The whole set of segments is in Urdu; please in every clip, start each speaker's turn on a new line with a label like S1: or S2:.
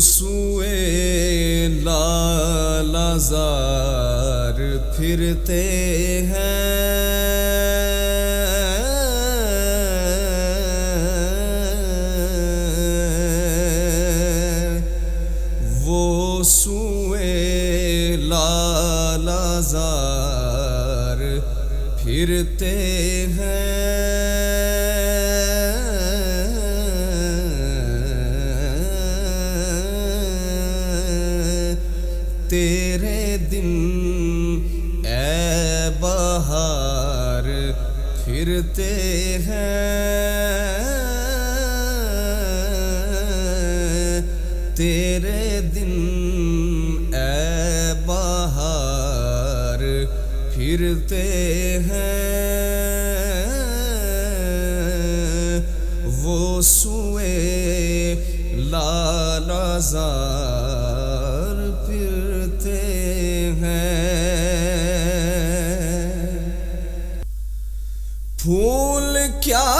S1: سوئے لالازار پھرتے ہیں، وہ سوئے لالازار پھرتے ہیں، تیرے دن اے بہار پھرتے ہیں، تیرے دن اے بہار پھرتے ہیں، وہ سوئے لالازار پھرتے ہیں۔ پھول کیا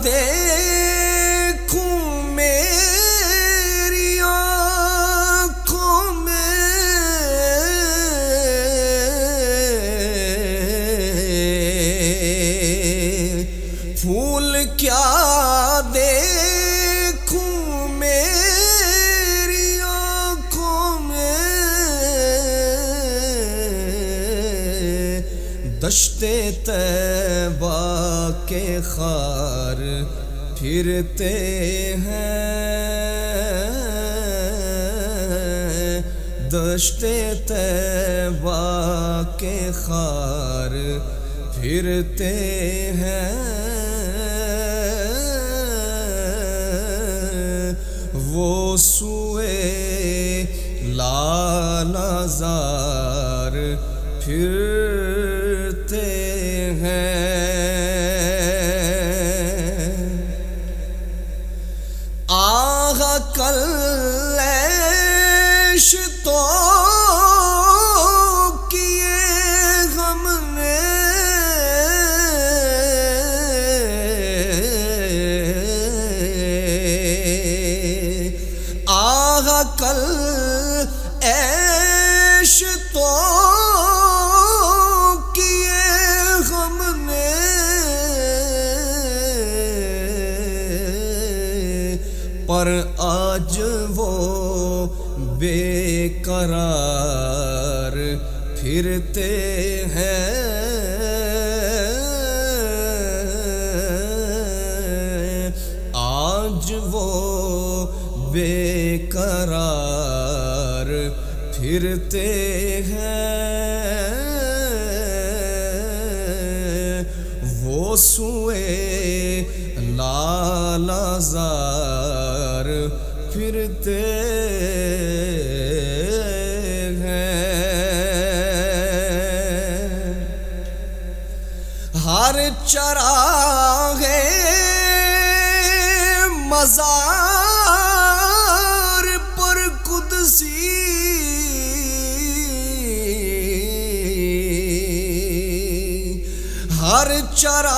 S1: دیکھوں میری آنکھوں میں، پھول کیا دیکھوں میری آنکھوں میں، دشت طیبہ کے خار پھرتے ہیں، دشت طیبہ کے خار پھرتے ہیں، وہ سوئے لالازار پھرتے ہیں۔ آہ کلیش تو کیے ہم نے، آہ کلیش تو کیے ہم نے، پر آج وہ بے قرار پھرتے ہیں، آج وہ بے قرار پھرتے ہیں، وہ سوئے لالازار پھرتے ہیں۔ ہر چراغے مزار پر قدسی، ہر چراغے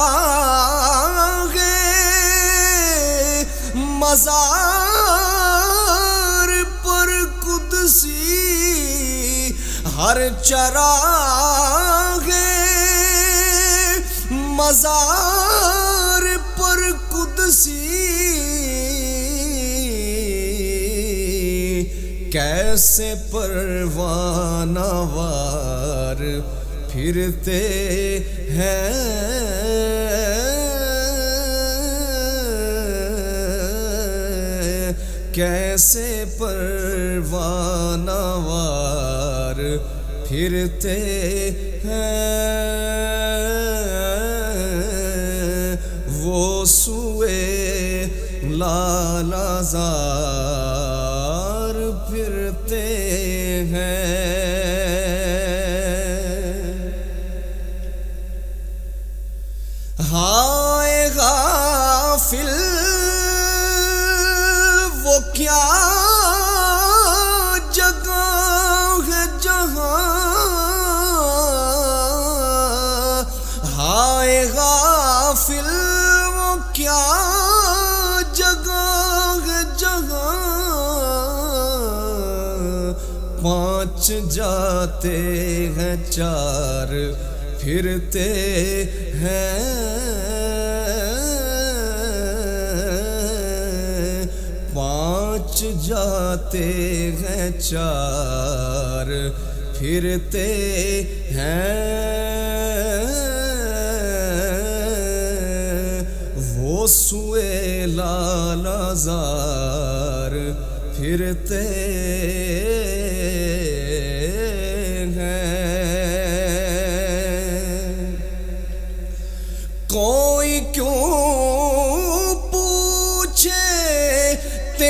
S1: مزار پر قدسی، ہر چراغے مزار پر قدسی، کیسے پروانہ وار پھرتے ہیں، کیسے پروانہ وار پھرتے ہیں، وہ سوئے لالازار پھرتے ہیں۔ ہائے غافل وہ کیا جگہ ہے جہاں، ہائے غافل وہ کیا جگہ ہے جہاں، 5 جاتے ہیں 4 پھرتے ہیں 5 جاتے ہیں 4 پھرتے ہیں وہ سوئے لالازار پھرتے کوئی کیوں پوچھے تیری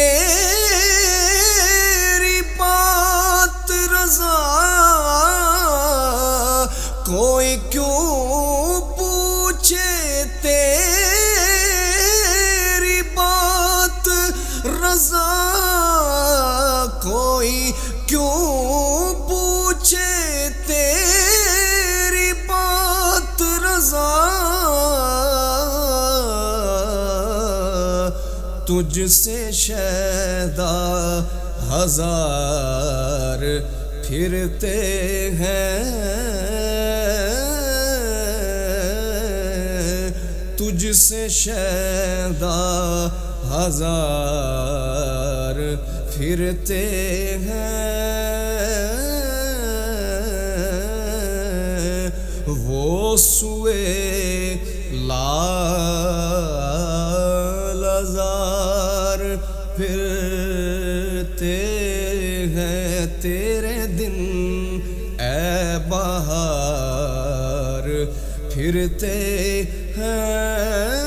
S1: بات رضا کوئی کیوں پوچھے تیری بات رضا کوئی کیوں پوچھے تیری بات رضا تجھ سے شیدا 1000 پھرتے ہیں تجھ سے شیدا 1000 پھرتے ہیں وہ سوئے لالازار پھرتے ہیں تیرے دن اے بہار پھرتے ہیں